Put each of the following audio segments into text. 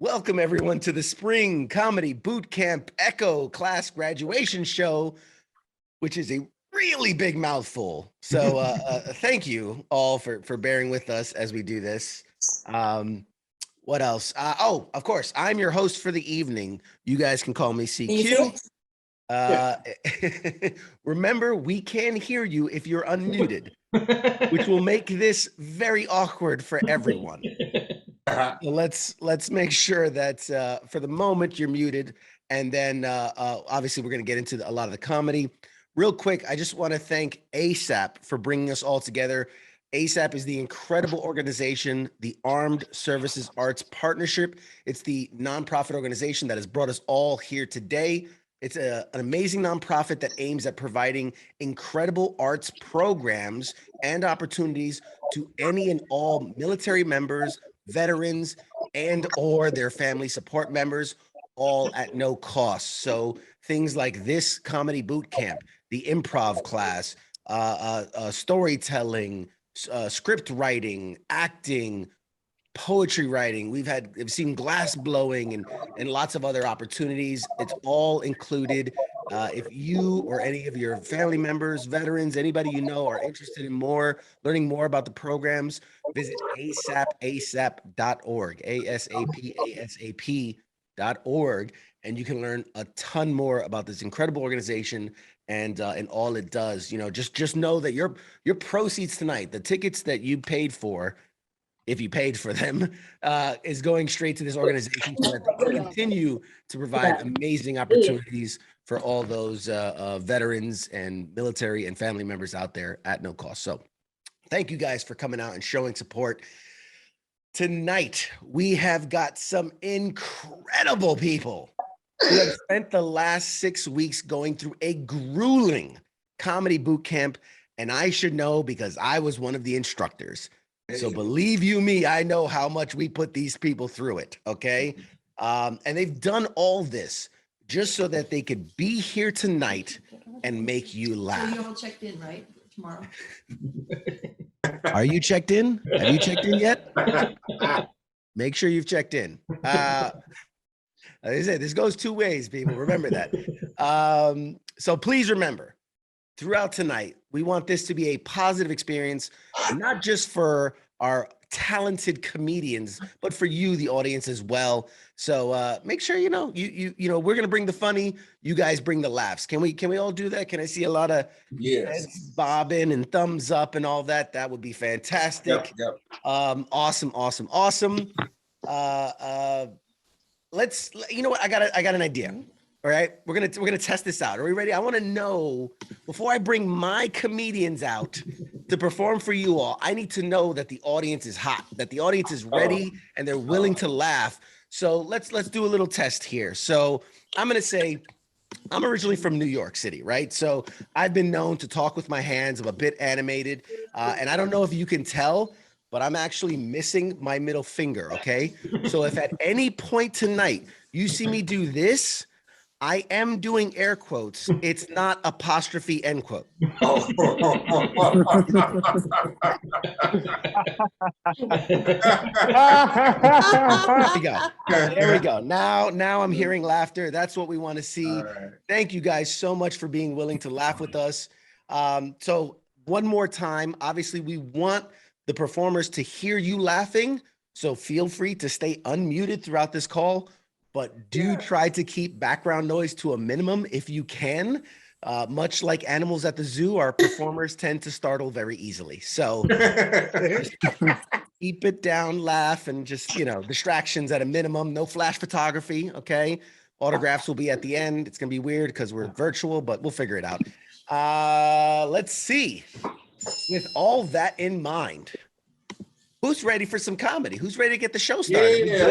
Welcome everyone to the Spring Comedy Bootcamp Echo Class Graduation Show, which is a really big mouthful. So thank you all for bearing with us as we do this. What else? Oh, of course, I'm your host for the evening. You guys can call me CQ. Remember, we can hear you if you're unmuted, which will make this very awkward for everyone. So let's make sure that for the moment you're muted, and then obviously we're going to get into a lot of the comedy. Real quick, I just want to thank ASAP for bringing us all together. ASAP is the incredible organization, the Armed Services Arts Partnership. It's the nonprofit organization that has brought us all here today. It's an amazing nonprofit that aims at providing incredible arts programs and opportunities to any and all military members, veterans, and or their family support members, all at no cost. So things like this comedy boot camp, the improv class, storytelling, script writing, acting, poetry writing. We've seen glass blowing and lots of other opportunities. It's all included. If you or any of your family members, veterans, anybody you know are interested in learning more about the programs, visit asap.org, ASAP.org, and you can learn a ton more about this incredible organization and all it does. You know, just know that your proceeds tonight, the tickets that you paid for, if you paid for them, is going straight to this organization so that they can continue to provide amazing opportunities for all those veterans and military and family members out there at no cost. So thank you guys for coming out and showing support. Tonight, we have got some incredible people who have spent the last 6 weeks going through a grueling comedy boot camp, and I should know because I was one of the instructors. So believe you me, I know how much we put these people through it, okay? And they've done all this just so that they could be here tonight and make you laugh. So you're all checked in, right? Tomorrow. Are you checked in? Have you checked in yet? Make sure you've checked in. Like I said, this goes two ways, people. Remember that. So please remember, throughout tonight, we want this to be a positive experience, not just for our talented comedians, but for you, the audience, as well. So make sure you know we're gonna bring the funny, you guys bring the laughs. Can we all do that? Can I see a lot of heads bobbing and thumbs up and all that? That would be fantastic. Yep. Awesome. Let's, you know what? I got an idea. All right, we're gonna test this out. Are we ready? I want to know, before I bring my comedians out to perform for you all, I need to know that the audience is hot, that the audience is ready and they're willing to laugh. So let's do a little test here. So I'm gonna say, I'm originally from New York City, right? So I've been known to talk with my hands. I'm a bit animated, and I don't know if you can tell, but I'm actually missing my middle finger. Okay, so if at any point tonight you see me do this, I am doing air quotes. It's not apostrophe end quote. There we go. Now I'm hearing laughter. That's what we want to see. Right. Thank you guys so much for being willing to laugh with us. So one more time, obviously we want the performers to hear you laughing. So feel free to stay unmuted throughout this call, but do try to keep background noise to a minimum if you can. Much like animals at the zoo, our performers tend to startle very easily. So keep it down, laugh, and just, distractions at a minimum. No flash photography, okay? Autographs will be at the end. It's gonna be weird because we're virtual, but we'll figure it out. Let's see. With all that in mind, who's ready for some comedy? Who's ready to get the show started?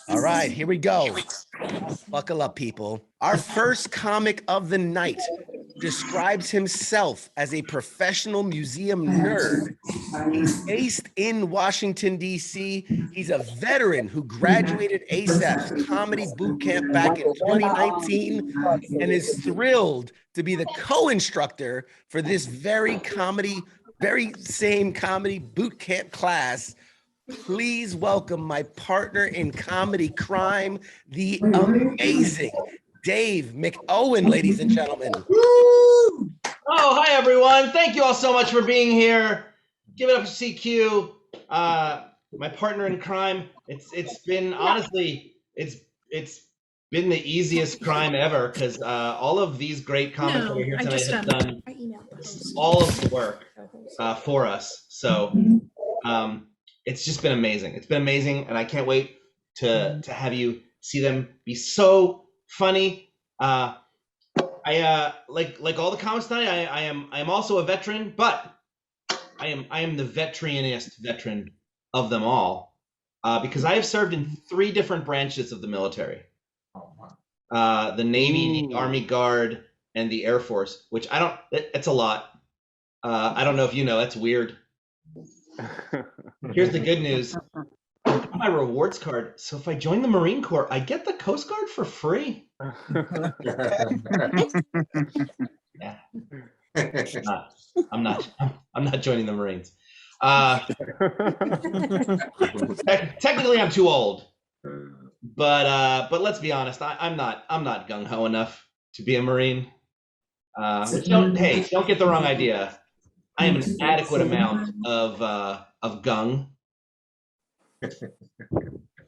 All right, here we go. Buckle up, people. Our first comic of the night describes himself as a professional museum nerd. He's based in Washington, D.C. He's a veteran who graduated ASAP's Comedy Bootcamp back in 2019 and is thrilled to be the co-instructor for this very comedy very same comedy boot camp class, please welcome my partner in comedy crime, the amazing Dave McOwen, ladies and gentlemen. Oh, hi everyone. Thank you all so much for being here. Give it up for CQ. My partner in crime. It's been honestly, it's been the easiest crime ever because all of these great comics that are here tonight have done all of the work for us. So it's just been amazing. It's been amazing, and I can't wait to have you see them be so funny. I like all the comics tonight. I am also a veteran, but I am the veteranest veteran of them all because I have served in 3 different branches of the military: the Navy, the Army Guard, and the Air Force. Which I don't. It's a lot. I don't know if you know. That's weird. Here's the good news. I got my rewards card, so if I join the Marine Corps, I get the Coast Guard for free. Yeah. I'm not joining the Marines. Technically, I'm too old, but let's be honest. I'm not gung ho enough to be a Marine. Don't get the wrong idea. I am an adequate amount of gung.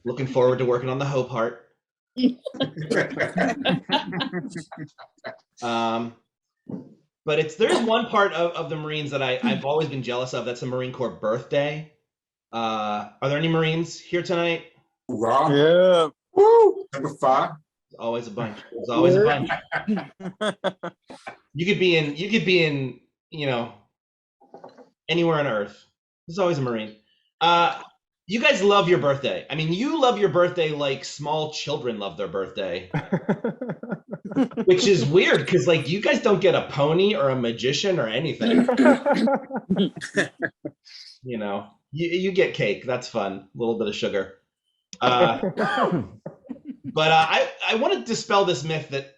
Looking forward to working on the Hope Heart. But there's one part of the Marines that I've always been jealous of. That's the Marine Corps birthday. Are there any Marines here tonight? Yeah. Woo! Number 5. Always a bunch. There's always a bunch. You could be in, anywhere on Earth. There's always a Marine. You guys love your birthday. I mean, you love your birthday like small children love their birthday. Which is weird because you guys don't get a pony or a magician or anything. You get cake. That's fun. A little bit of sugar. But I want to dispel this myth that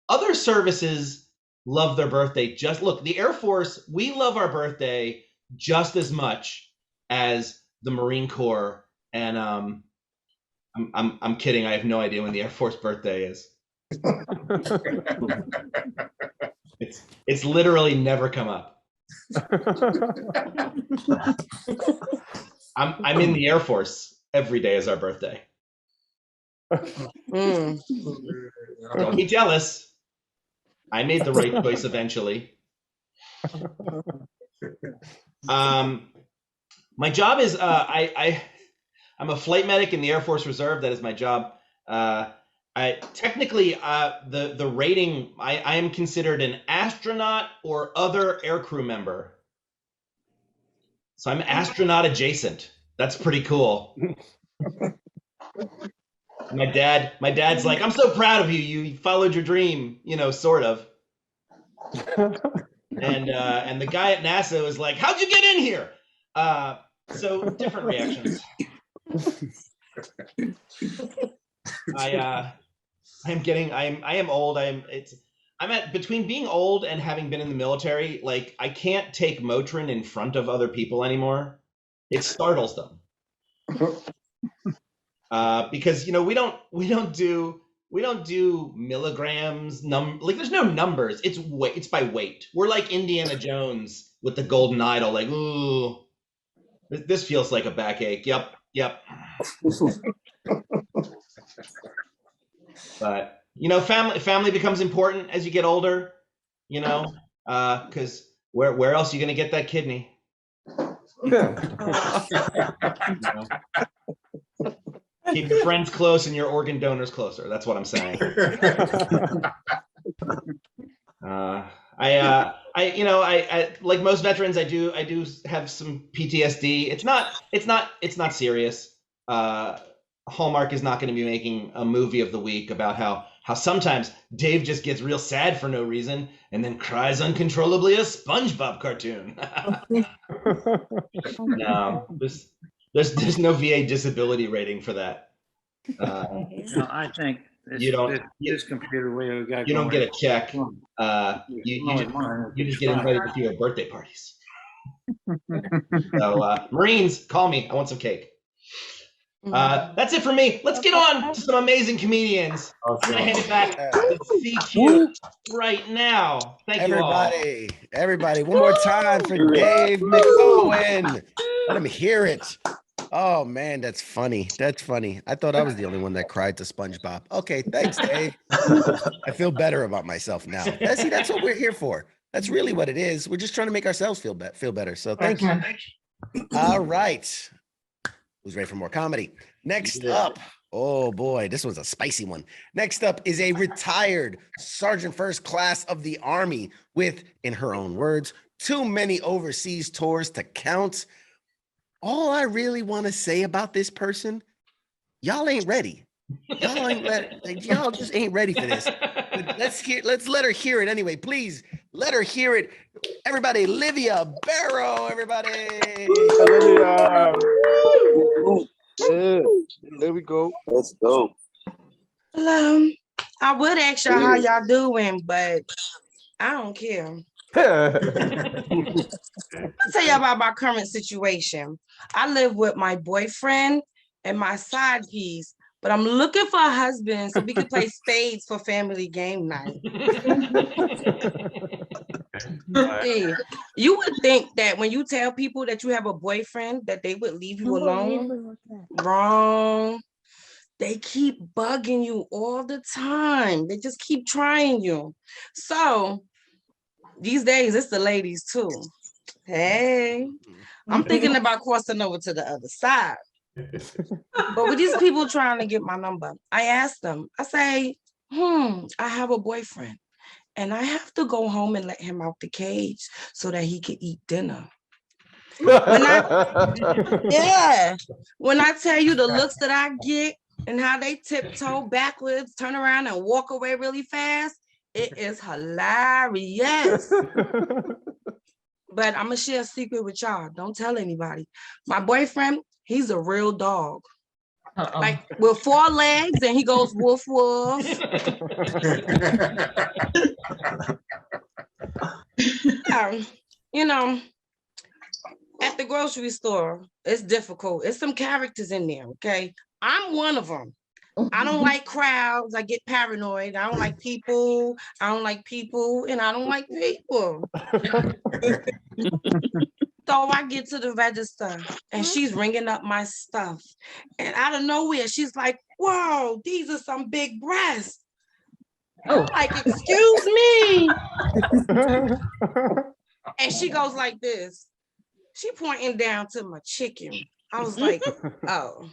other services love their birthday. Look, the Air Force, we love our birthday just as much as the Marine Corps. And I'm kidding. I have no idea when the Air Force birthday is. It's literally never come up. I'm in the Air Force. Every day is our birthday. Don't be jealous. I made the right choice eventually. My job is I'm a flight medic in the Air Force Reserve. That is my job. Technically, the rating, I am considered an astronaut or other aircrew member. So I'm astronaut adjacent. That's pretty cool. My dad's like, I'm so proud of you. You followed your dream, sort of. And the guy at NASA was like, how'd you get in here? So different reactions. I am old. I'm at between being old and having been in the military. I can't take Motrin in front of other people anymore. It startles them. Because we don't do milligrams. There's no numbers. It's by weight. We're like Indiana Jones with the golden idol. Ooh, this feels like a backache. Yep. But family becomes important as you get older. Because where else are you gonna get that kidney? Keep your friends close and your organ donors closer. That's what I'm saying. I like most veterans, I do have some PTSD. It's not serious. Hallmark is not going to be making a movie of the week about how sometimes Dave just gets real sad for no reason and then cries uncontrollably a SpongeBob cartoon. No, there's no VA disability rating for that. I think this computer we got. You don't get a check. You just get invited to your birthday parties. So Marines, call me. I want some cake. That's it for me. Let's get on to some amazing comedians. I'm gonna hand it back to CQ right now. Thank you all. Everybody, one more time for Dave McOwen. Let him hear it. Oh man, that's funny. That's funny. I thought I was the only one that cried to SpongeBob. Okay, thanks, Dave. I feel better about myself now. See, that's what we're here for. That's really what it is. We're just trying to make ourselves feel better. So thank you. All right. Who's ready for more comedy? Next up, oh boy, this was a spicy one. Next up is a retired Sergeant First Class of the Army with, in her own words, too many overseas tours to count. All I really want to say about this person, y'all ain't ready. Y'all just ain't ready for this. But let's let her hear it anyway. Please let her hear it. Everybody, Olivia Barrow, everybody. Olivia. There we go. Let's go. Hello. I would ask y'all how y'all doing, but I don't care. I'll tell you about my current situation. I live with my boyfriend and my side piece, but I'm looking for a husband so we can play spades for family game night. Hey, you would think that when you tell people that you have a boyfriend that they would leave you alone. Wrong. They keep bugging you all the time. They just keep trying you. So these days, it's the ladies too. Hey, I'm thinking about crossing over to the other side. But with these people trying to get my number, I asked them, I say, I have a boyfriend and I have to go home and let him out the cage so that he can eat dinner. When I tell you the looks that I get and how they tiptoe backwards, turn around and walk away really fast, it is hilarious. But I'm gonna share a secret with y'all. Don't tell anybody. My boyfriend, he's a real dog. Like with 4 legs and he goes woof woof. You know, at the grocery store, it's difficult. It's some characters in there, okay? I'm one of them. I don't like crowds. I get paranoid. I don't like people. I don't like people, and I don't like people. So I get to the register, and she's ringing up my stuff. And out of nowhere, she's like, whoa, these are some big breasts. I'm like, excuse me. And she goes like this. She pointing down to my chicken. I was like, oh.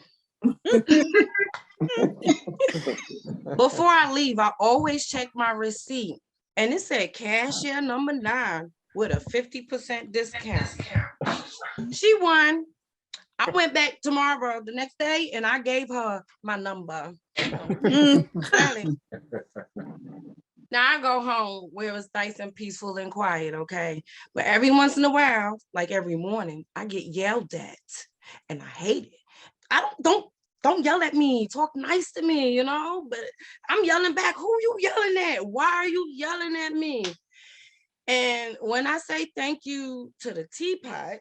Before I leave, I always check my receipt. And it said cashier number 9 with a 50% discount. She won. I went back tomorrow, the next day, and I gave her my number. Now I go home where it's nice and peaceful and quiet, okay? But every once in a while, like every morning, I get yelled at, and I hate it. Don't yell at me. Talk nice to me, you know? But I'm yelling back. Who you yelling at? Why are you yelling at me? And when I say thank you to the teapot,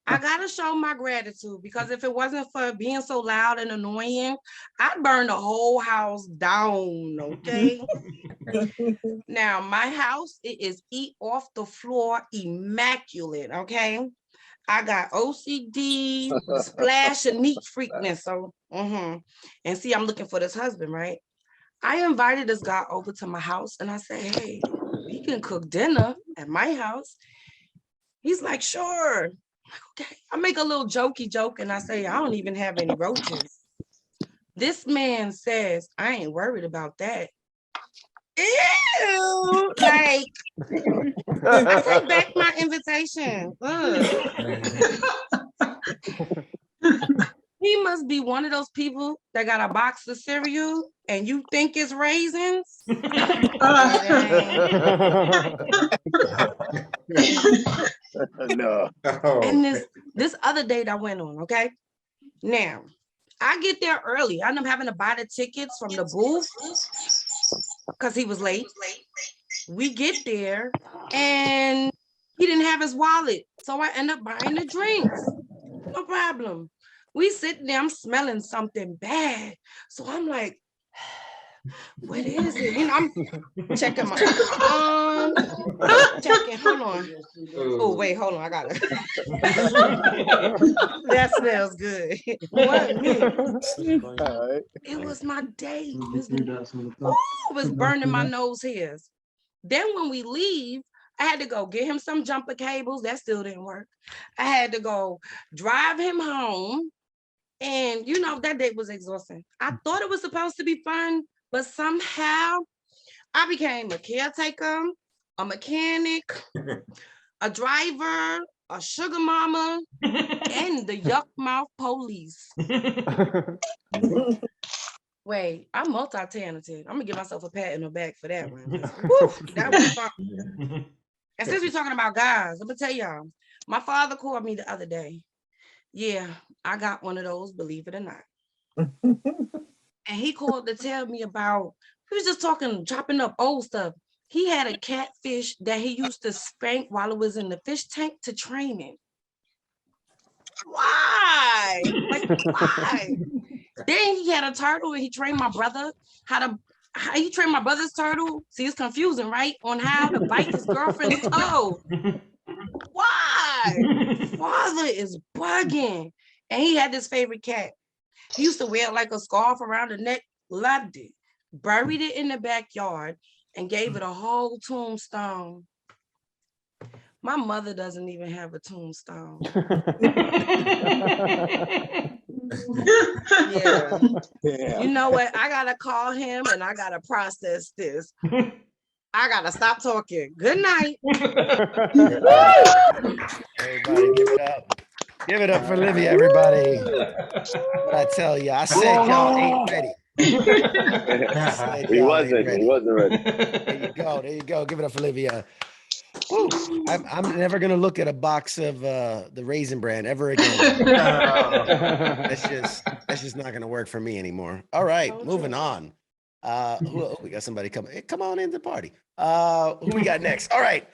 I gotta show my gratitude, because if it wasn't for being so loud and annoying, I'd burn the whole house down, okay? Now, my house, it is eat off the floor immaculate, okay? I got OCD, splash and neat freakness, so, And see, I'm looking for this husband, right? I invited this guy over to my house, and I said, hey, we can cook dinner at my house. He's like, sure. I'm like, okay. I make a little jokey joke, and I say, I don't even have any roaches. This man says, I ain't worried about that. Ew, like, I take back my invitation. He must be one of those people that got a box of cereal and you think it's raisins. No. And this other date I went on, okay? Now, I get there early. I end up having to buy the tickets from the booth because he was late. we get there and he didn't have his wallet. So I end up buying the drinks. No problem. We sitting there, I'm smelling something bad. So I'm like, what is it? You know, I'm checking my checking. Hold on. Oh, wait, hold on. I got it. That smells good. What me? It was my date. It was burning my nose hairs. Then when we leave, I had to go get him some jumper cables. That still didn't work. I had to go drive him home. And you know, that date was exhausting. I thought it was supposed to be fun, but somehow I became a caretaker, a mechanic, a driver, a sugar mama, and the yuck mouth police. Wait, I'm multi-talented. I'm gonna give myself a pat in the back for that one. Woo, that was fun. And since we're talking about guys, I'm gonna tell y'all, my father called me the other day. Yeah, I got one of those, believe it or not. And he called to tell me about, he was just talking, chopping up old stuff. He had a catfish that he used to spank while it was in the fish tank to train it. Why? Like, why? Then he had a turtle and he trained my brother how he trained my brother's turtle. See, it's confusing, right? On how to bite his girlfriend's toe. Why? Father is bugging. And he had this favorite cat. He used to wear like a scarf around the neck, loved it, buried it in the backyard, and gave it a whole tombstone. My mother doesn't even have a tombstone. Yeah. You know what? I gotta call him and I gotta process this. I gotta stop talking. Good night. Everybody, give it up. Give it up for Olivia, everybody. What I tell you, I said y'all ain't ready. He wasn't ready. There you go. Give it up for Olivia. Woo. I'm never gonna look at a box of the Raisin Bran ever again. That's just not gonna work for me anymore. All right, moving on. We got somebody coming. Hey, come on in the party. Who we got next? All right.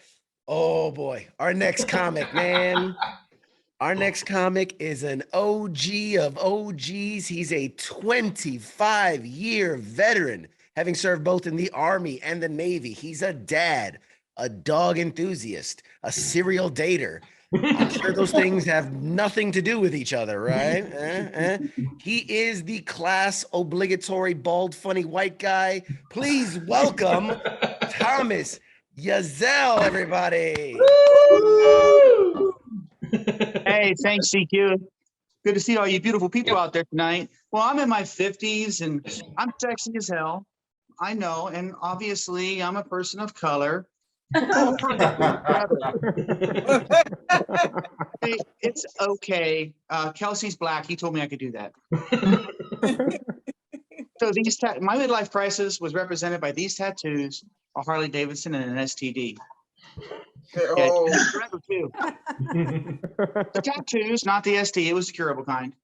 Oh boy, our next comic, man. Our next comic is an OG of OGs. He's a 25-year veteran, having served both in the Army and the Navy. He's a dad, a dog enthusiast, a serial dater. I'm sure those things have nothing to do with each other, right? He is the class obligatory bald, funny white guy. Please welcome Thomas Yazelle, everybody. Hey, thanks, CQ. Good to see all you beautiful people out there tonight. Well, I'm in my 50s and I'm sexy as hell. I know, and obviously I'm a person of color. Hey, it's okay. Kelsey's black. He told me I could do that. So my midlife crisis was represented by these tattoos, a Harley Davidson and an STD. Oh. Yeah, forever too. The tattoos, not the ST. It was the curable kind.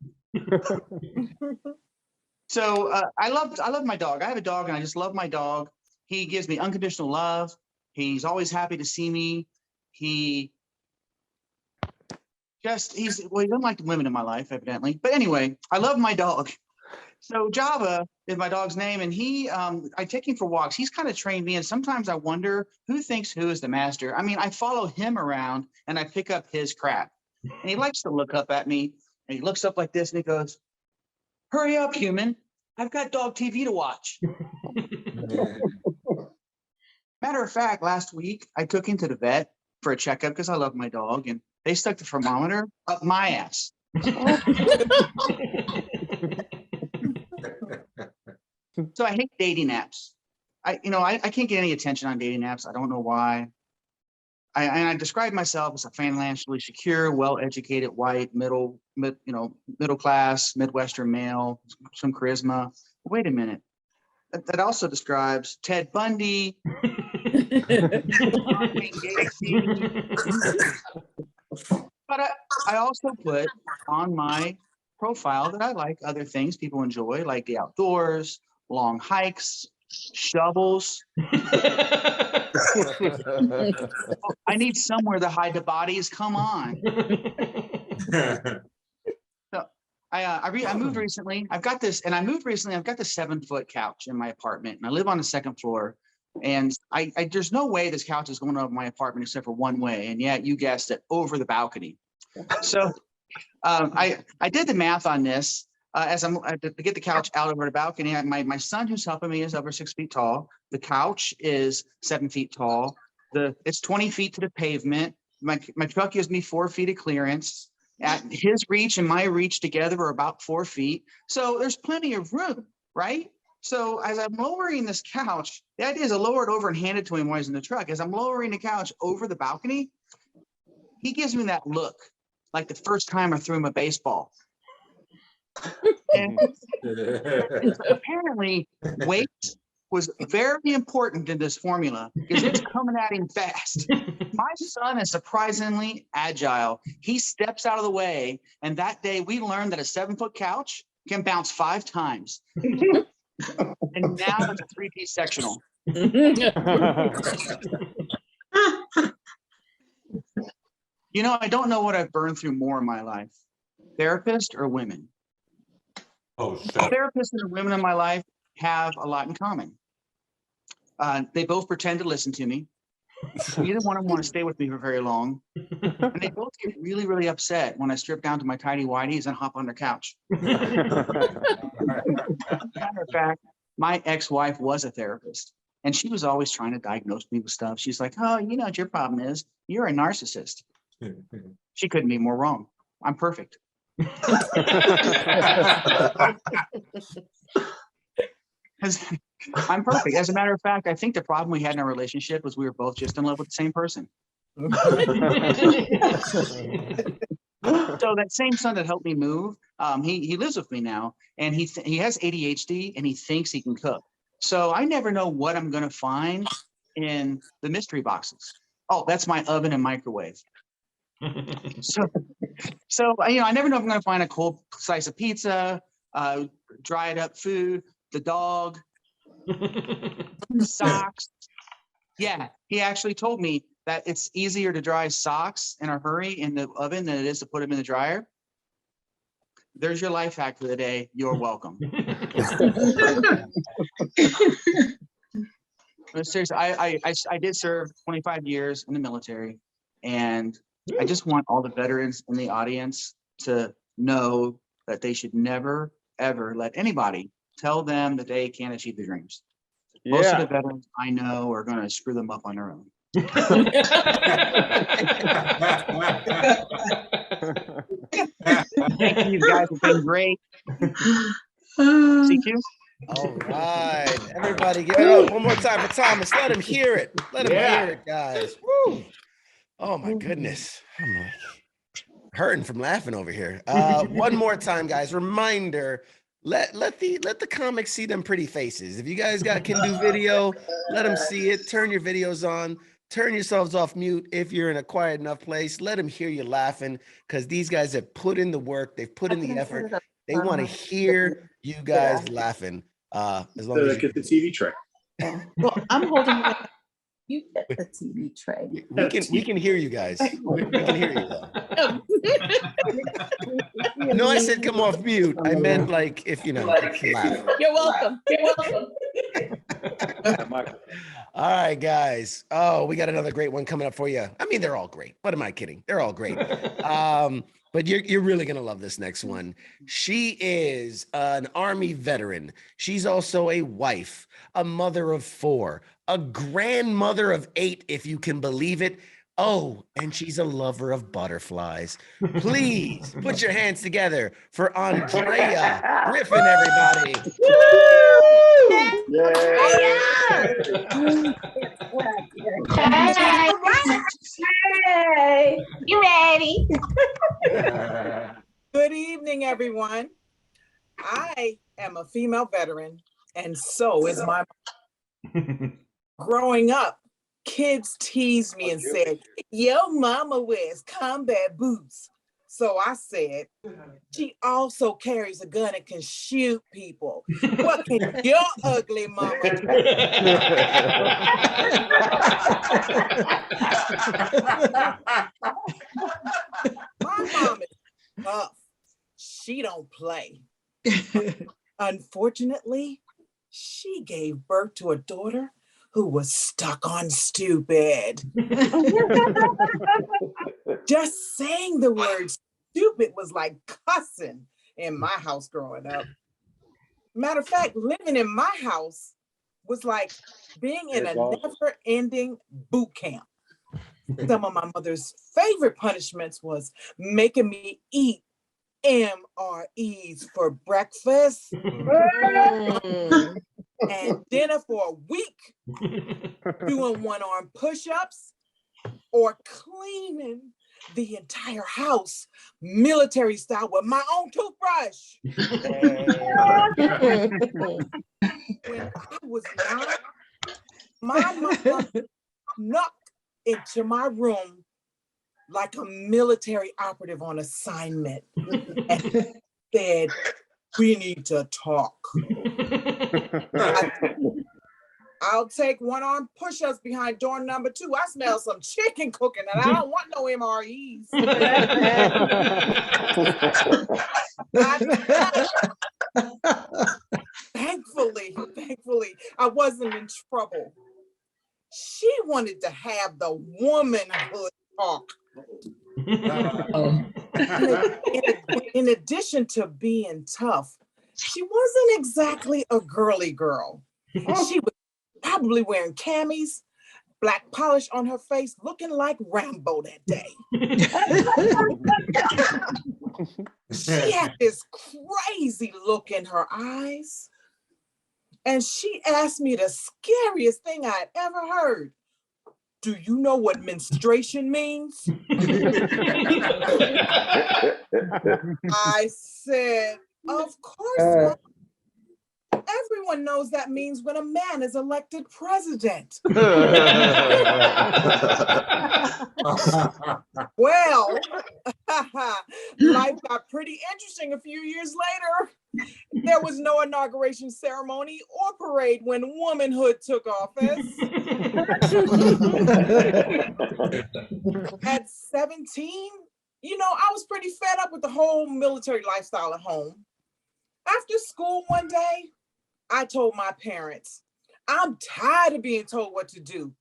So I love my dog. I have a dog, and I just love my dog. He gives me unconditional love. He's always happy to see me. He doesn't like the women in my life, evidently. But anyway, I love my dog. So Java is my dog's name, and I take him for walks. He's kind of trained me, and sometimes I wonder who thinks who is the master. I mean, I follow him around, and I pick up his crap. And he likes to look up at me, and he looks up like this, and he goes, "Hurry up, human. I've got dog TV to watch." Matter of fact, last week, I took him to the vet for a checkup because I love my dog, and they stuck the thermometer up my ass. So I hate dating apps. I can't get any attention on dating apps. I don't know why. I describe myself as a financially secure, well-educated, white, middle class, Midwestern male, some charisma. Wait a minute. That also describes Ted Bundy. But I also put on my profile that I like other things people enjoy, like the outdoors, long hikes, shovels. I need somewhere to hide the bodies. Come on. So I moved recently. I've got this 7-foot couch in my apartment, and I live on the second floor. And there's no way this couch is going over my apartment except for one way. And yet, you guessed it, over the balcony. So I did the math on this. To get the couch out over the balcony, my son who's helping me is over 6 feet tall. The couch is 7 feet tall. It's 20 feet to the pavement. My truck gives me 4 feet of clearance. At his reach and my reach together are about 4 feet. So there's plenty of room, right? So as I'm lowering this couch, the idea is to lower it over and hand it to him while he's in the truck. As I'm lowering the couch over the balcony, he gives me that look, like the first time I threw him a baseball. And apparently, weight was very important in this formula because it's coming at him fast. My son is surprisingly agile. He steps out of the way, and that day we learned that a 7-foot couch can bounce 5 times. And now it's a 3-piece sectional. You know, I don't know what I've burned through more in my life, therapist or women. Oh, shit. Therapists and women in my life have a lot in common. They both pretend to listen to me. Neither one of them want to stay with me for very long. And they both get really, really upset when I strip down to my tidy whities and hop on their couch. Matter of fact, my ex-wife was a therapist, and she was always trying to diagnose me with stuff. She's like, oh, you know what your problem is? You're a narcissist. She couldn't be more wrong. I'm perfect. I'm perfect. As a matter of fact, I think the problem we had in our relationship was we were both just in love with the same person. So that same son that helped me move, he lives with me now, and he has ADHD, and he thinks he can cook. So I never know what I'm going to find in the mystery boxes. Oh, that's my oven and microwave. So you know, I never know if I'm going to find a cold slice of pizza, dried up food, the dog, socks. Yeah, he actually told me that it's easier to dry socks in a hurry in the oven than it is to put them in the dryer. There's your life hack for the day. You're welcome. But seriously, I did serve 25 years in the military, and I just want all the veterans in the audience to know that they should never, ever let anybody tell them that they can't achieve their dreams. Most of the veterans I know are going to screw them up on their own. Thank you, guys. Have been great. CQ. All right, everybody, give it up one more time for Thomas. Let him hear it. Let him hear it, guys. Woo! Oh my goodness, I'm like hurting from laughing over here. One more time, guys. Reminder: let the comics see them pretty faces. If you guys can do video, let them see it. Turn your videos on. Turn yourselves off mute if you're in a quiet enough place. Let them hear you laughing, because these guys have put in the work. They've put in the effort. They want to hear you guys laughing. As long as you get the TV tray. Well, I'm holding it. You get the TV tray. We can hear you guys. We can hear you though. No, I said come off mute. I meant like if you know, laugh. You're welcome. You're welcome. All right, guys. Oh, we got another great one coming up for you. I mean, they're all great. What am I kidding? They're all great. But you're really gonna love this next one. She is an Army veteran. She's also a wife, a mother of 4, a grandmother of 8, if you can believe it. Oh, and she's a lover of butterflies. Please put your hands together for Andrea Griffin, everybody. Hey, you ready? Good evening, everyone. I am a female veteran, and so is my mom. Growing up, kids teased me and said, "Yo, mama wears combat boots." So I said, she also carries a gun and can shoot people. What can your ugly mama do? My mom is tough. She don't play. Unfortunately, she gave birth to a daughter who was stuck on stupid. Just saying the word stupid was like cussing in my house growing up. Matter of fact, living in my house was like being in a never-ending boot camp. Some of my mother's favorite punishments was making me eat MREs for breakfast and dinner for a week, doing one-arm push-ups or cleaning the entire house military style with my own toothbrush. When I was 9, my mom snuck into my room like a military operative on assignment and said, "We need to talk." I'll take one-arm push-ups behind door number 2. I smell some chicken cooking and I don't want no MREs. Thankfully, I wasn't in trouble. She wanted to have the womanhood talk. In addition to being tough, she wasn't exactly a girly girl. She was probably wearing camis, black polish on her face, looking like Rambo that day. She had this crazy look in her eyes. And she asked me the scariest thing I'd ever heard. "Do you know what menstruation means?" I said, "Of course, Mom. Everyone knows that means when a man is elected president." Well, life got pretty interesting a few years later. There was no inauguration ceremony or parade when womanhood took office. At 17, I was pretty fed up with the whole military lifestyle at home. After school one day, I told my parents, "I'm tired of being told what to do.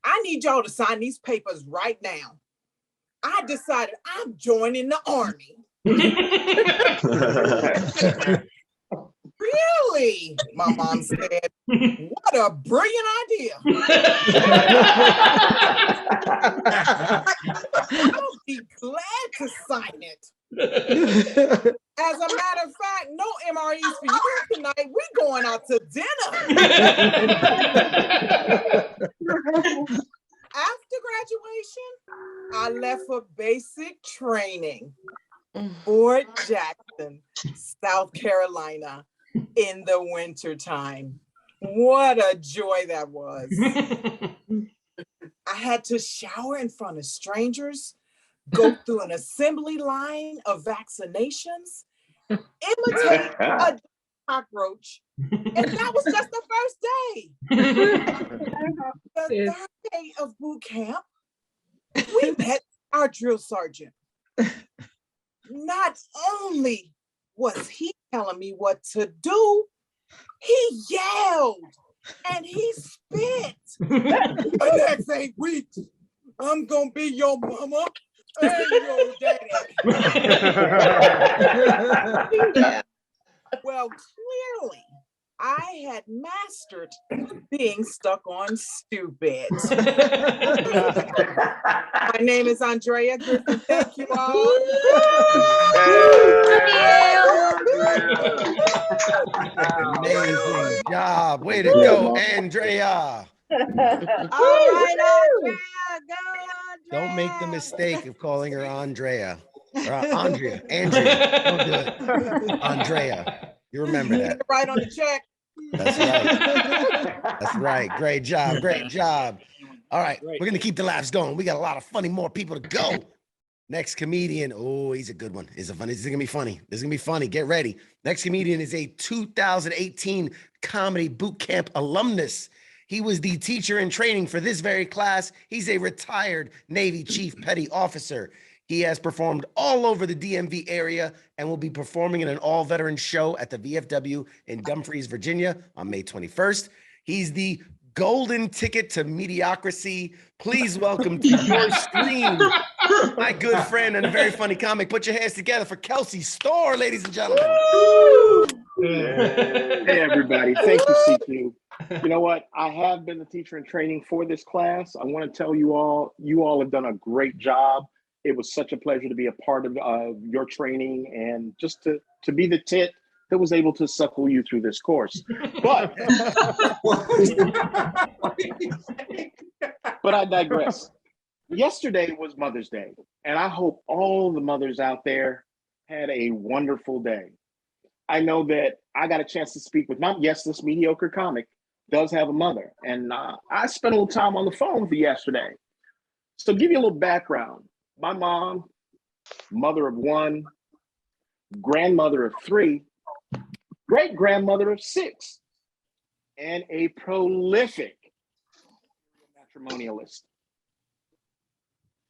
I need y'all to sign these papers right now." I decided I'm joining the Army. "Really?" my mom said. "What a brilliant idea." I'll be glad to sign it. As a matter of fact, no MREs for you tonight. We're going out to dinner. After graduation, I left for basic training. Fort Jackson, South Carolina, in the wintertime. What a joy that was. I had to shower in front of strangers, go through an assembly line of vaccinations, imitate a cockroach, and that was just the first day. The third day of boot camp, we met our drill sergeant. Not only was he telling me what to do, he yelled and he spit. "The next 8 weeks, I'm gonna be your mama and your daddy." Well, clearly, I had mastered being stuck on stupid. My name is Andrea Griffin. Thank you all. Amazing job. Way to go, Andrea. All right, Andrea, go, Andrea. Don't make the mistake of calling her Andrea. Or Andrea. Don't do it. Andrea. You remember that. Right on the check. That's right. That's right. Great job. Great job. All right. We're going to keep the laughs going. We got a lot of funny more people to go. Next comedian. Oh, he's a good one. This is gonna be funny. This is gonna be funny. Get ready. Next comedian is a 2018 Comedy Bootcamp alumnus. He was the teacher in training for this very class. He's a retired Navy Chief Petty Officer. He has performed all over the DMV area and will be performing in an all-veteran show at the VFW in Dumfries, Virginia on May 21st. He's the golden ticket to mediocrity. Please welcome to your stream, my good friend and a very funny comic. Put your hands together for Kelsey Store, ladies and gentlemen. Hey, everybody. Thank you, CQ. You know what? I have been the teacher in training for this class. I want to tell you all have done a great job. It was such a pleasure to be a part of your training and just to be the tit that was able to suckle you through this course. But I digress. Yesterday was Mother's Day, and I hope all the mothers out there had a wonderful day. I know that I got a chance to speak with mom. Yes, this mediocre comic does have a mother, and I spent a little time on the phone with her yesterday. So give you a little background. My mom, mother of 1, grandmother of 3, great-grandmother of 6, and a prolific matrimonialist.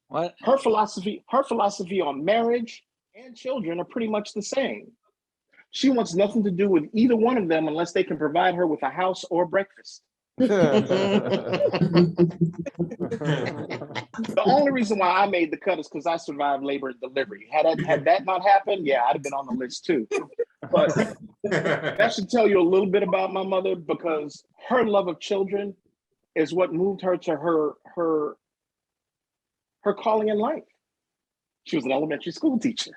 What? Her philosophy on marriage and children are pretty much the same. She wants nothing to do with either one of them unless they can provide her with a house or breakfast. The only reason why I made the cut is because I survived labor and delivery. Had that not happened, yeah, I'd have been on the list too. But that should tell you a little bit about my mother, because her love of children is what moved her to her calling in life. She was an elementary school teacher.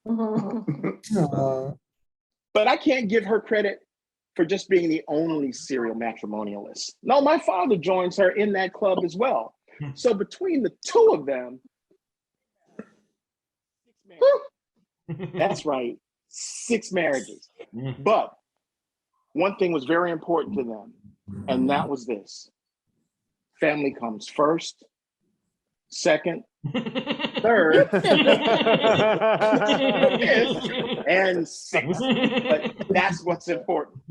But I can't give her credit for just being the only serial matrimonialist. No, my father joins her in that club as well. So between the two of them, 6 marriages. That's right, 6 marriages. But one thing was very important to them, and that was this: family comes first, second, third, fifth, and 6th. But that's what's important.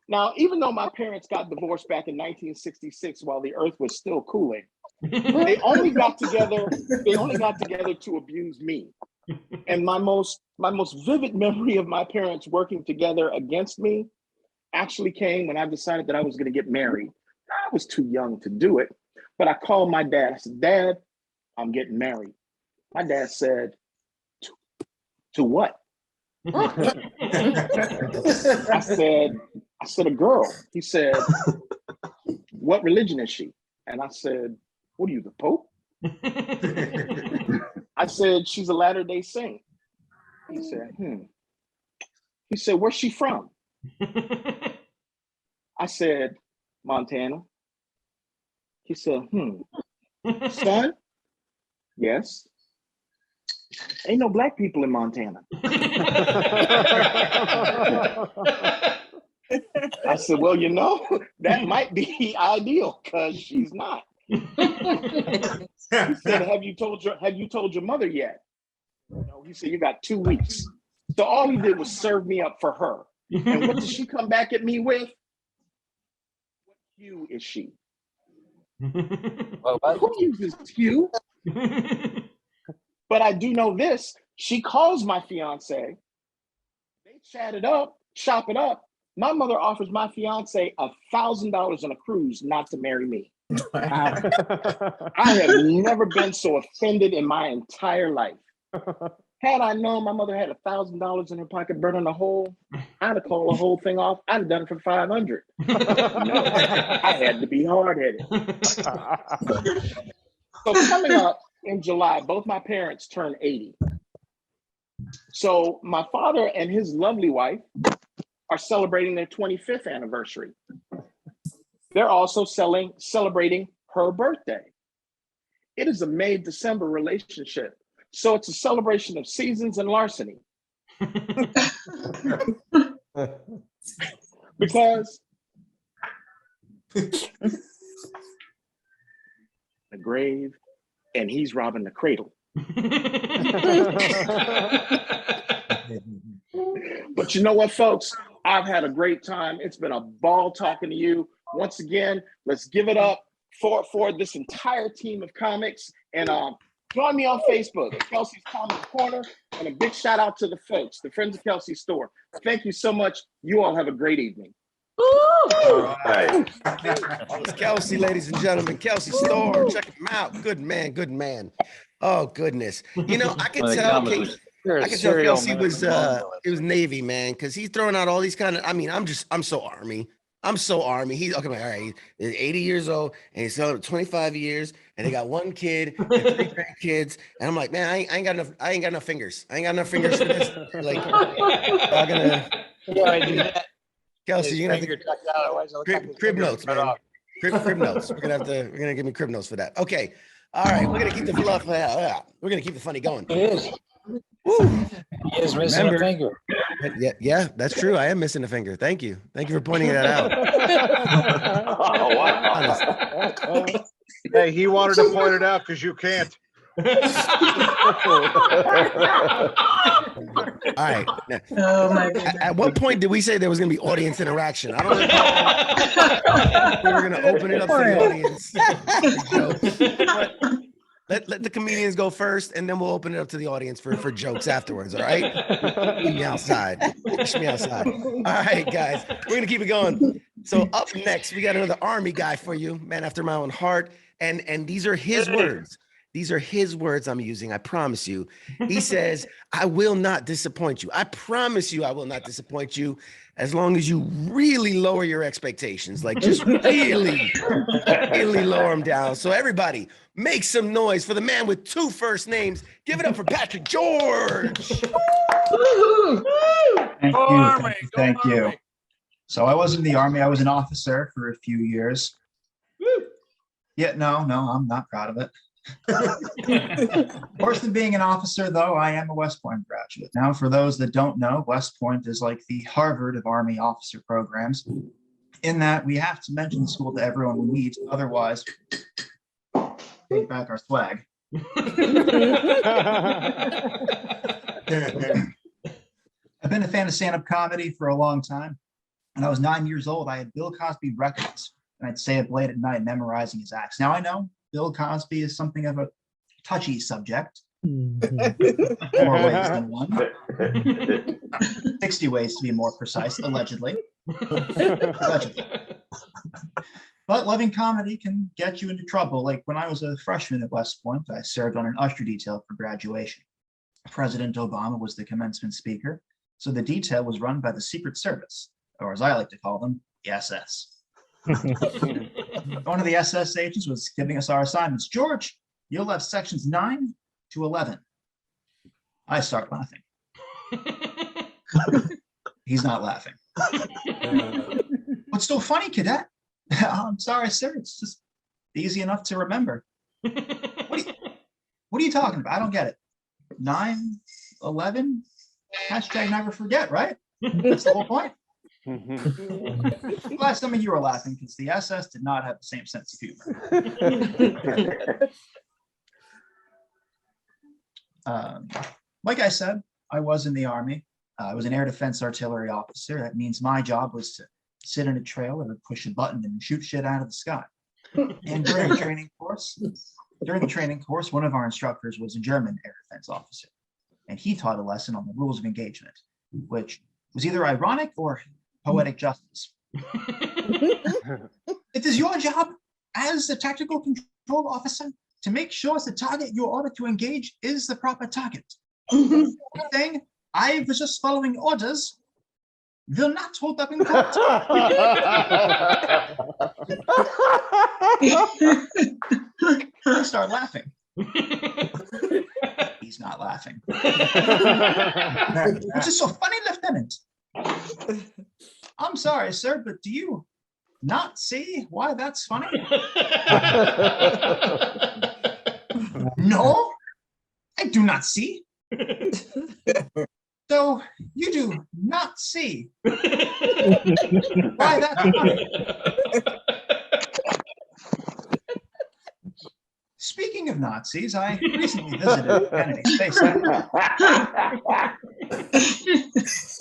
Now, even though my parents got divorced back in 1966 while the earth was still cooling, they only got together to abuse me. And my most vivid memory of my parents working together against me actually came when I decided that I was going to get married. I was too young to do it, but I called my dad. I said, "Dad, I'm getting married." My dad said, "To what?" I said, "A girl." He said, "What religion is she?" And I said, "What are you, the Pope?" I said, "She's a Latter-day Saint." He said, He said, "Where's she from?" I said, "Montana." He said, "Son?" "Yes." "Ain't no black people in Montana." I said, "Well, that might be ideal because she's not." He said, have you told your mother yet?" "No." He said, "You got 2 weeks." So all he did was serve me up for her. And what did she come back at me with? "What hue is she?" Who uses hue? But I do know this: she calls my fiance. They chat it up, chop it up. My mother offers my fiance $1,000 on a cruise not to marry me. I have never been so offended in my entire life. Had I known my mother had $1,000 in her pocket burning a hole, I'd have called the whole thing off. I'd have done it for $500. No, I had to be hard-headed. So coming up in July, both my parents turned 80. So my father and his lovely wife are celebrating their 25th anniversary. They're also celebrating her birthday. It is a May-December relationship, so it's a celebration of seasons and larceny. Because the grave and he's robbing the cradle. But you know what, folks? I've had a great time. It's been a ball talking to you. Once again, let's give it up for this entire team of comics. And join me on Facebook, Kelsey's Comic Corner. And a big shout out to the folks, the Friends of Kelsey Store. Thank you so much. You all have a great evening. All right. It's Kelsey, ladies and gentlemen. Kelsey Store. Check him out. Good man. Good man. Oh, goodness. You know, I could tell Kelsey was it was Navy, man, because he's throwing out all these kind of, I mean, I'm so Army. I'm so Army. He's okay, all right. He's 80 years old and he's selling 25 years and they got one kid and 3 grandkids. And I'm like, man, I ain't got enough fingers. I ain't got enough fingers for this. Like, I'm gonna do that. Kelsey, you're gonna have to crib notes, man. Crib notes. We're gonna give me crib notes for that. Okay. All right, we're gonna keep the fluff. We're gonna keep the funny going. He is. He is missing a finger. Yeah, that's true. I am missing a finger. Thank you for pointing that out. Oh, wow. Hey, he wanted to point it out because you can't. All right. Oh my goodness. At what point did we say there was going to be audience interaction? I don't know. We were going to open it up to the audience. Let the comedians go first, and then we'll open it up to the audience for jokes afterwards. All right? Keep me outside. Push me outside. All right, guys. We're going to keep it going. So up next, we got another Army guy for you, man after my own heart. And these are his words. These are his words I'm using. I promise you. He says, I will not disappoint you. I promise you I will not disappoint you as long as you really lower your expectations. Like just really lower them down. So everybody make some noise for the man with 2 first names. Give it up for Patrick George. Thank you. So I was in the Army. I was an officer for a few years. Yeah, no, I'm not proud of it. Worse than being an officer, though, I am a West Point graduate. Now, for those that don't know, West Point is like the Harvard of Army officer programs, in that we have to mention the school to everyone we meet, otherwise, take back our swag. I've been a fan of stand-up comedy for a long time. When I was 9 years old, I had Bill Cosby records, and I'd stay up late at night memorizing his acts. Now I know Bill Cosby is something of a touchy subject. More ways than one. 60 ways to be more precise, allegedly. Allegedly. But loving comedy can get you into trouble. Like when I was a freshman at West Point, I served on an usher detail for graduation. President Obama was the commencement speaker, so the detail was run by the Secret Service, or as I like to call them, the SS. One of the SS agents was giving us our assignments. George, you'll have sections 9 to 11. I start laughing. He's not laughing. What's so funny, cadet? I'm sorry, sir. It's just easy enough to remember. What are you talking about? I don't get it. 9, 11, hashtag never forget, right? That's the whole point. Glad some of you are laughing because the SS did not have the same sense of humor. Like I said, I was in the Army. I was an air defense artillery officer. That means my job was to sit in a trailer and push a button and shoot shit out of the sky. And during the training course, one of our instructors was a German air defense officer, and he taught a lesson on the rules of engagement, which was either ironic or poetic justice. It is your job as the tactical control officer to make sure the target you order to engage is the proper target. Thing, I was just following orders, will not hold up in court. I start laughing. He's not laughing. Which is so funny, Lieutenant. I'm sorry, sir, but do you not see why that's funny? No, I do not see. So you do not see why that's funny. Speaking of Nazis, I recently visited Kennedy Space Center.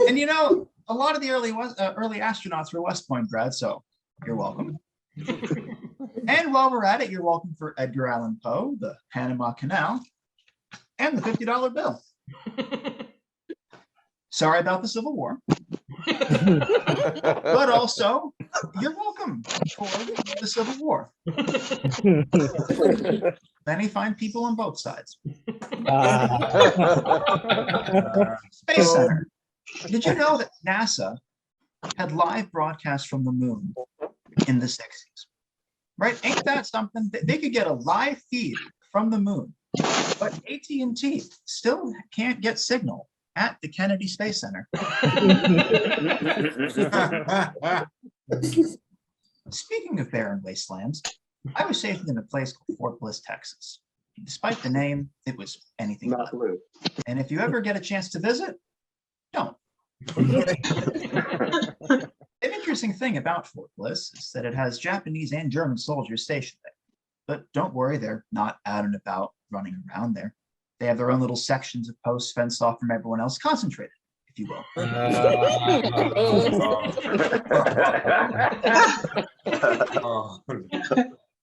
And you know, a lot of the early astronauts were West Point grads, so you're welcome. And while we're at it, you're welcome for Edgar Allan Poe, the Panama Canal, and the $50 bill. Sorry about the Civil War. But also, you're welcome for the Civil War. Many fine people on both sides. Space Center. Did you know that NASA had live broadcasts from the moon in the 60s? Right? Ain't that something? They could get a live feed from the moon, but AT&T still can't get signal at the Kennedy Space Center. Speaking of barren wastelands, I was stationed in a place called Fort Bliss, Texas. Despite the name, it was anything but. And if you ever get a chance to visit, don't. An interesting thing about Fort Bliss is that it has Japanese and German soldiers stationed there. But don't worry, they're not out and about running around there. They have their own little sections of posts fenced off from everyone else, concentrated, if you will.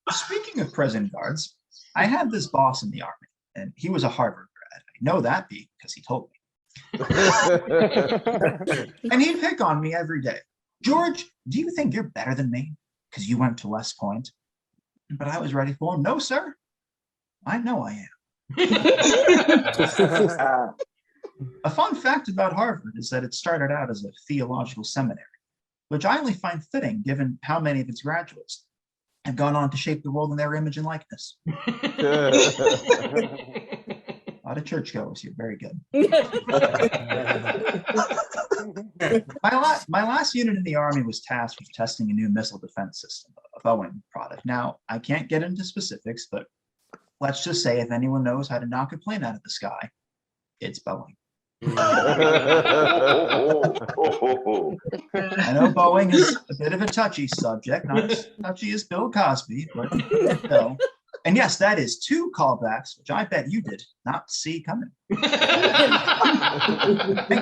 Speaking of prison guards, I had this boss in the Army, and he was a Harvard grad. I know that because he told me. And he'd pick on me every day. George, do you think you're better than me because you went to West Point? But I was ready for him. No, sir. I know I am. A fun fact about Harvard is that it started out as a theological seminary, which I only find fitting given how many of its graduates have gone on to shape the world in their image and likeness. A lot of churchgoers here, very good. My last unit in the Army was tasked with testing a new missile defense system, a Boeing product. Now, I can't get into specifics, but let's just say if anyone knows how to knock a plane out of the sky, it's Boeing. I know Boeing is a bit of a touchy subject, not as touchy as Bill Cosby, but still. And yes, that is 2 callbacks, which I bet you did not see coming. Thank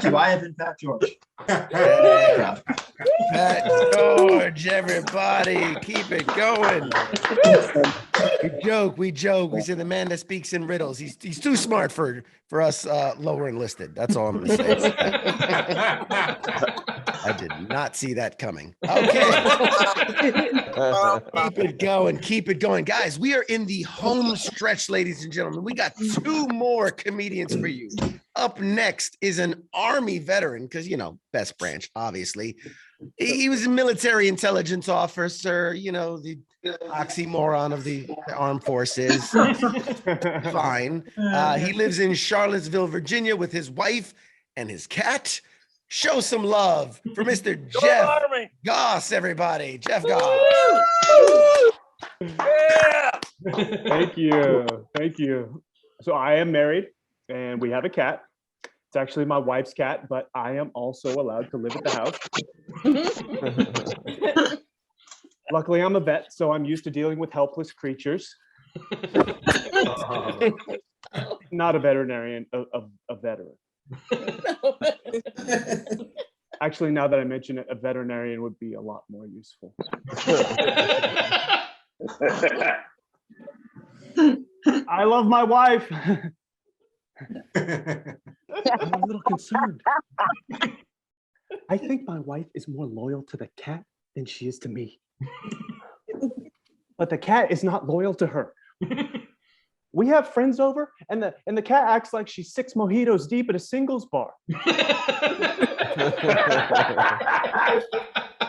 you. I have been Pat George. Pat George, everybody, keep it going. We joke. We say the man that speaks in riddles. He's too smart for us lower enlisted. That's all I'm going to say. I did not see that coming. Okay. Keep it going. Guys, we are in the home stretch, ladies and gentlemen. We got 2 more comedians for you. Up next is an Army veteran, because, you know, best branch, obviously. He was a military intelligence officer, you know, the oxymoron of the armed forces. Fine. He lives in Charlottesville, Virginia with his wife and his cat. Show some love for Mr. Jeff Goss, everybody. Jeff Goss. Yeah. Thank you. So I am married and we have a cat. It's actually my wife's cat, but I am also allowed to live at the house. Luckily, I'm a vet, so I'm used to dealing with helpless creatures. Not a veterinarian, a veteran. Actually, now that I mention it, a veterinarian would be a lot more useful. I love my wife. I'm a little concerned. I think my wife is more loyal to the cat than she is to me. But the cat is not loyal to her. We have friends over, and the cat acts like she's 6 mojitos deep at a singles bar.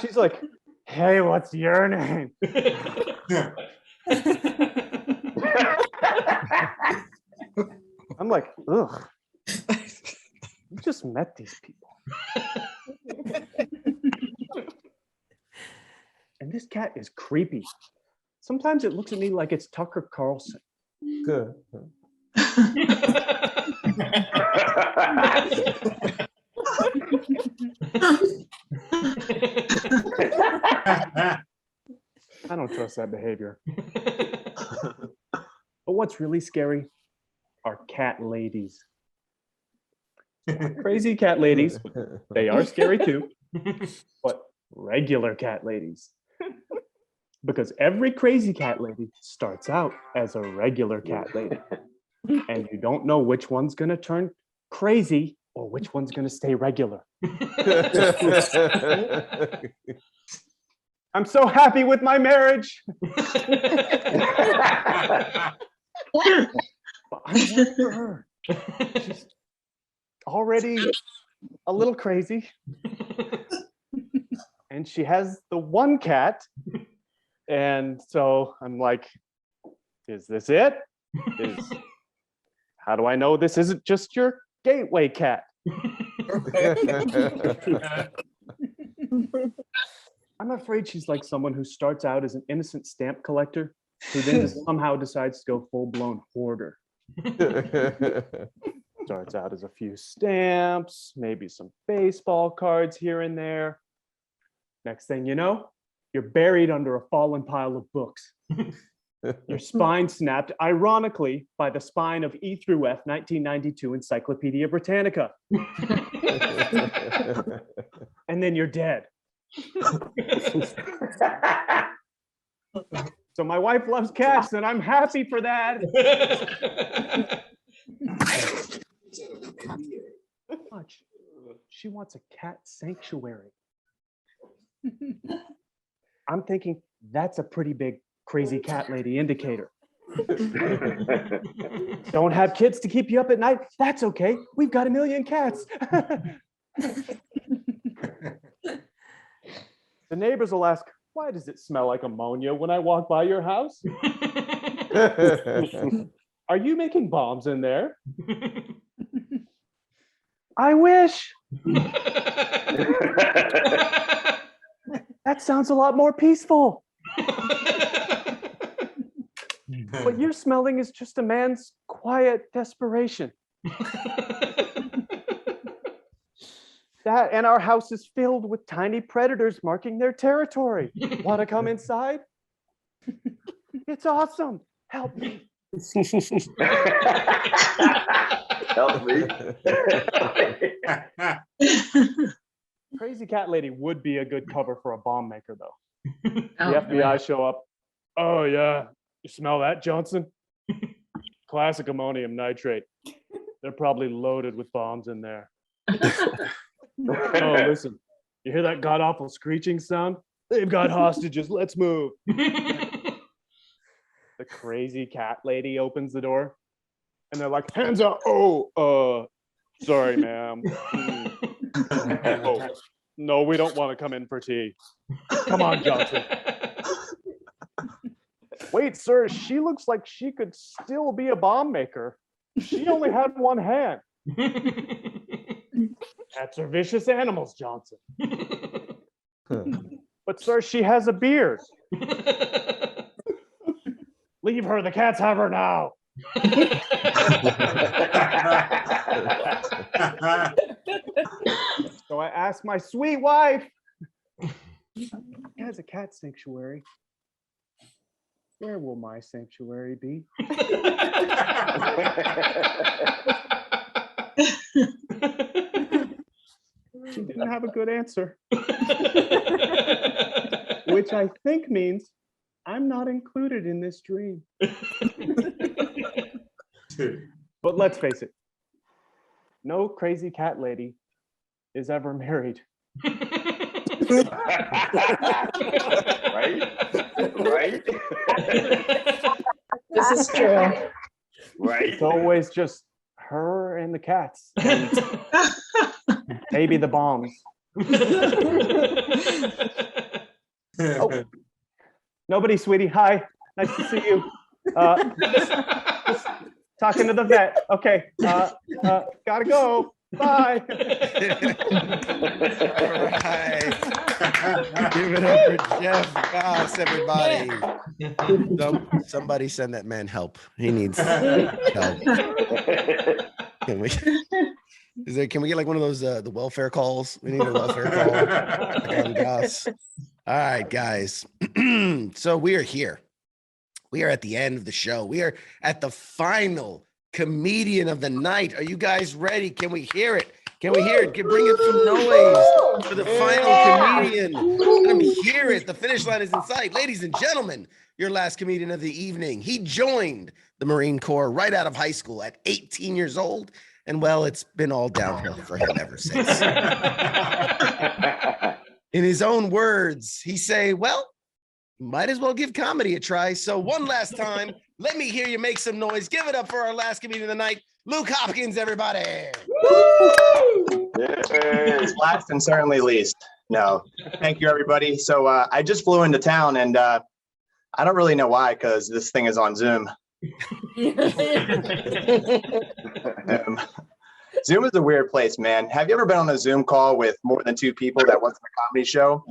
She's like, "Hey, what's your name?" I'm like, ugh. You just met these people. And this cat is creepy. Sometimes it looks at me like it's Tucker Carlson. Good. I don't trust that behavior. But what's really scary are cat ladies. Crazy cat ladies, they are scary too, but regular cat ladies. Because every crazy cat lady starts out as a regular cat lady. And you don't know which one's going to turn crazy or which one's going to stay regular. I'm so happy with my marriage. But I'm worried for her. She's already a little crazy. And she has the one cat. And so I'm like, is this it? How do I know this isn't just your gateway cat? I'm afraid she's like someone who starts out as an innocent stamp collector who then somehow decides to go full-blown hoarder. Starts out as a few stamps, maybe some baseball cards here and there. Next thing you know, you're buried under a fallen pile of books. Your spine snapped, ironically, by the spine of E through F 1992 Encyclopedia Britannica. And then you're dead. So my wife loves cats, and I'm happy for that. Much. She wants a cat sanctuary. I'm thinking that's a pretty big crazy cat lady indicator. Don't have kids to keep you up at night? That's okay. We've got 1 million cats. The neighbors will ask, why does it smell like ammonia when I walk by your house? Are you making bombs in there? I wish. That sounds a lot more peaceful. What you're smelling is just a man's quiet desperation. That and our house is filled with tiny predators marking their territory. Want to come inside? It's awesome. Help me. Help me. Crazy cat lady would be a good cover for a bomb maker, though. The FBI show up. Oh, yeah. You smell that, Johnson? Classic ammonium nitrate. They're probably loaded with bombs in there. Oh, listen. You hear that god-awful screeching sound? They've got hostages. Let's move. The crazy cat lady opens the door, and they're like, hands up. Oh, sorry, ma'am. Oh, no, we don't want to come in for tea. Come on, Johnson. Wait, sir, she looks like she could still be a bomb maker. She only had one hand. Cats are vicious animals, Johnson. But, sir, she has a beard. Leave her. The cats have her now. So I asked my sweet wife, has a cat sanctuary. Where will my sanctuary be? She didn't have a good answer. Which I think means I'm not included in this dream. But let's face it, no crazy cat lady is ever married. Right? This is true. Right? It's always just her and the cats. And maybe the bombs. Oh, nobody, sweetie. Hi. Nice to see you. Just talking to the vet. Okay. Gotta go. Bye. All right. Give it up for Jeff Goss, everybody. Somebody send that man help. He needs help. Can we get like one of those the welfare calls? We need a welfare call. Goss. All right, guys. So we are here We are at the end of the show. We are at the final comedian of the night. Are you guys ready? Can we hear it? Can we hear it? Bring up some noise for the final comedian. Let me hear it. The finish line is in sight. Ladies and gentlemen, your last comedian of the evening. He joined the Marine Corps right out of high school at 18 years old. And well, it's been all downhill for him ever since. In his own words, he say, well, might as well give comedy a try. So one last time, let me hear you make some noise. Give it up for our last comedian of the night, Luke Hopkins, everybody. Last and certainly least. No, thank you, everybody. So I just flew into town, and I don't really know why, because this thing is on Zoom. Zoom is a weird place, man. Have you ever been on a Zoom call with more than 2 people that wasn't a comedy show?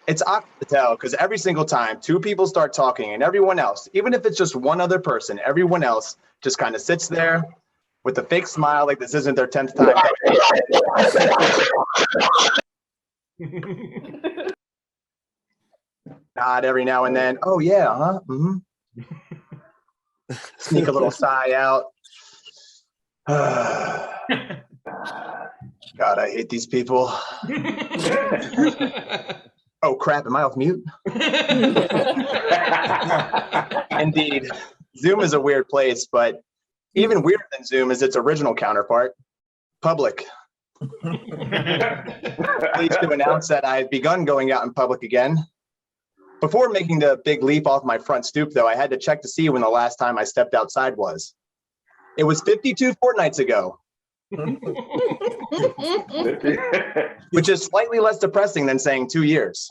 It's awkward to tell, because every single time 2 people start talking and everyone else, even if it's just one other person, everyone else just kind of sits there with a fake smile like this isn't their 10th time. Nod every now and then. Oh, yeah, huh? Mm-hmm. Sneak a little sigh out. God, I hate these people. Oh, crap, am I off mute? Indeed, Zoom is a weird place, but even weirder than Zoom is its original counterpart, public. Pleased to announce that I've begun going out in public again. Before making the big leap off my front stoop, though, I had to check to see when the last time I stepped outside was. It was 52 fortnights ago. Which is slightly less depressing than saying 2 years.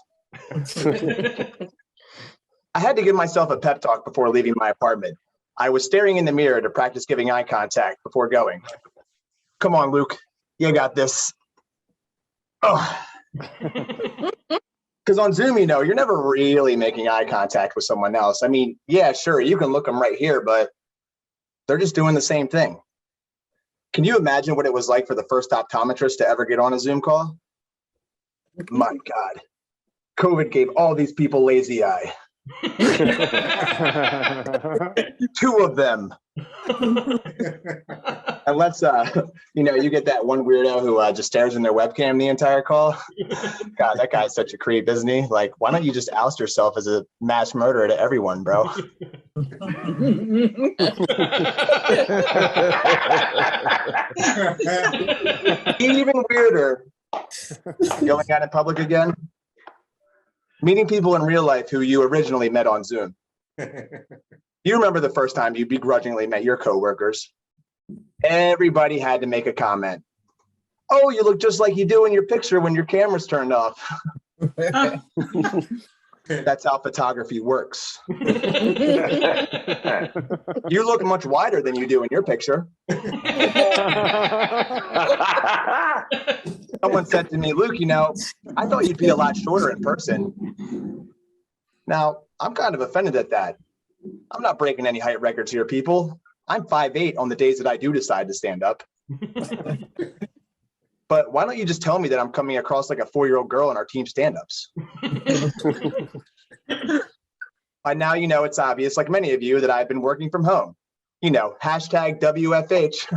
I had to give myself a pep talk before leaving my apartment. I was staring in the mirror to practice giving eye contact before going. Come on, Luke, you got this. Oh. Because on Zoom, you know, you're never really making eye contact with someone else. I mean, yeah, sure, you can look them right here, but they're just doing the same thing. Can you imagine what it was like for the first optometrist to ever get on a Zoom call? My God, COVID gave all these people lazy eye. 2 of them. And let's, you know, you get that one weirdo who just stares in their webcam the entire call. God, that guy's such a creep, isn't he? Like, why don't you just oust yourself as a mass murderer to everyone, bro? Even weirder, going out in public again, meeting people in real life who you originally met on Zoom. You remember the first time you begrudgingly met your coworkers. Everybody had to make a comment. Oh, you look just like you do in your picture when your camera's turned off. That's how photography works. You look much wider than you do in your picture. Someone said to me, Luke, you know, I thought you'd be a lot shorter in person. Now, I'm kind of offended at that. I'm not breaking any height records here, people. I'm 5'8" on the days that I do decide to stand up. But why don't you just tell me that I'm coming across like a 4-year-old girl in our team stand-ups? By now, you know, it's obvious, like many of you, that I've been working from home. You know, hashtag WFH,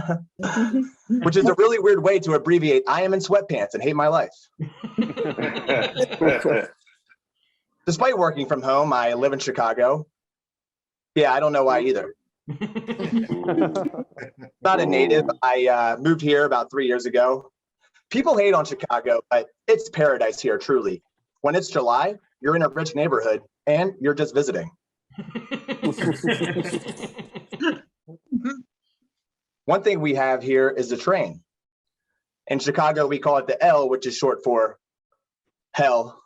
which is a really weird way to abbreviate I am in sweatpants and hate my life. Despite working from home, I live in Chicago. Yeah, I don't know why either. Not a native. I moved here about 3 years ago. People hate on Chicago, but it's paradise here, truly. When it's July, you're in a rich neighborhood and you're just visiting. One thing we have here is the train. In Chicago, we call it the L, which is short for hell.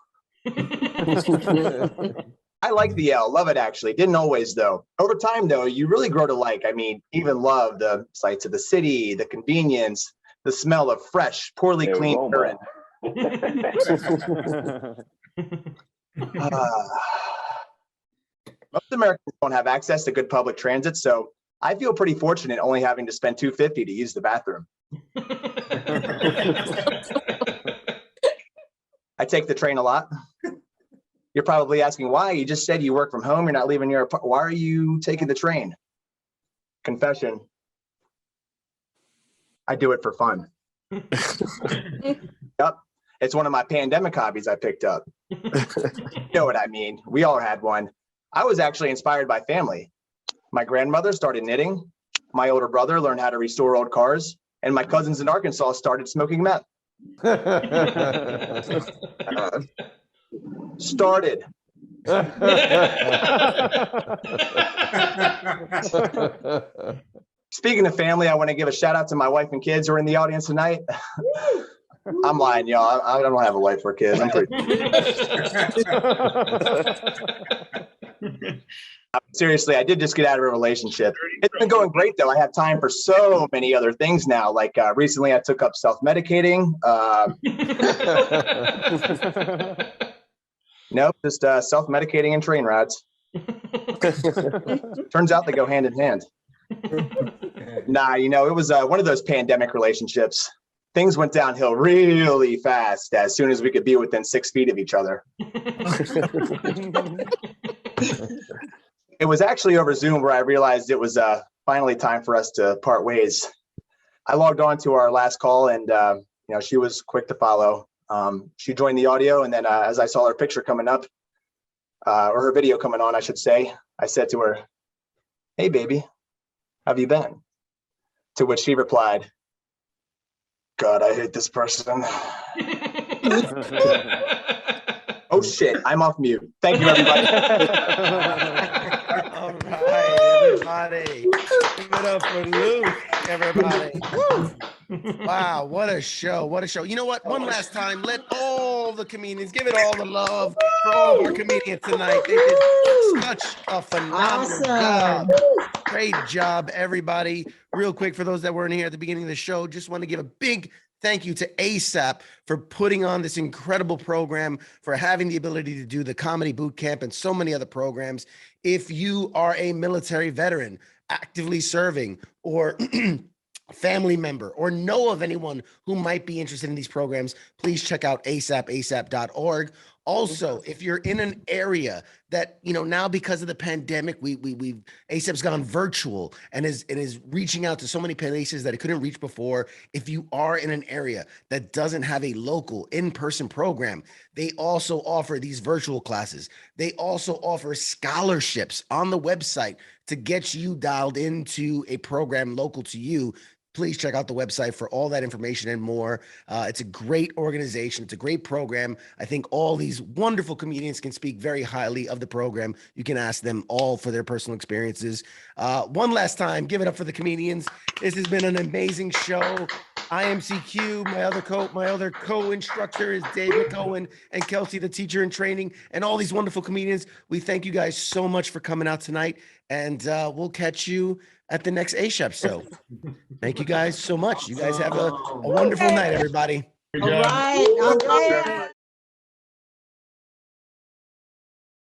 I like the L, love it actually. Didn't always though. Over time though, you really grow to like, I mean, even love the sights of the city, the convenience, the smell of fresh, poorly cleaned urine. Most Americans don't have access to good public transit, so I feel pretty fortunate only having to spend $2.50 to use the bathroom. I take the train a lot. You're probably asking why. You just said you work from home. You're not leaving your apartment. Why are you taking the train? Confession. I do it for fun. Yep. It's one of my pandemic hobbies I picked up. You know what I mean? We all had one. I was actually inspired by family. My grandmother started knitting. My older brother learned how to restore old cars. And my cousins in Arkansas started smoking meth. Started. Speaking of family, I want to give a shout out to my wife and kids who are in the audience tonight. I'm lying, y'all. I don't have a wife or kids. I'm pretty. Seriously, I did just get out of a relationship. It's been going great, though. I have time for so many other things now. Like recently, I took up self-medicating. Nope, just self-medicating and train rides. Turns out they go hand in hand. Nah, you know, it was one of those pandemic relationships. Things went downhill really fast as soon as we could be within 6 feet of each other. It was actually over Zoom where I realized it was finally time for us to part ways. I logged on to our last call and, you know, she was quick to follow. She joined the audio, and then as I saw her picture coming up, or her video coming on, I should say, I said to her, "Hey, baby, how have you been?" To which she replied, "God, I hate this person." Oh shit, I'm off mute. Thank you, everybody. All right, everybody. Give it up for Luke, everybody. Woo! Wow, what a show. What a show. You know what? One last time, let all the comedians give it all the love for all of our comedians tonight. They did such a phenomenal job. Great job, everybody. Real quick, for those that weren't here at the beginning of the show, just want to give a big thank you to ASAP for putting on this incredible program, for having the ability to do the Comedy Bootcamp and so many other programs. If you are a military veteran actively serving, or family member, or know of anyone who might be interested in these programs, please check out asap.org. Also, if you're in an area that, you know, now because of the pandemic, we've ASAP's gone virtual and is reaching out to so many places that it couldn't reach before. If you are in an area that doesn't have a local in-person program, they also offer these virtual classes. They also offer scholarships on the website to get you dialed into a program local to you. Please check out the website for all that information and more. It's a great organization. It's a great program. I think all these wonderful comedians can speak very highly of the program. You can ask them all for their personal experiences. One last time, give it up for the comedians. This has been an amazing show. I am CQ. My other co-instructor is Dave McOwen, and Kelsey, the teacher in training, and all these wonderful comedians. We thank you guys so much for coming out tonight, and we'll catch you at the next ASAP show. Thank you guys so much. You guys have a wonderful night, everybody. All right, Andrea.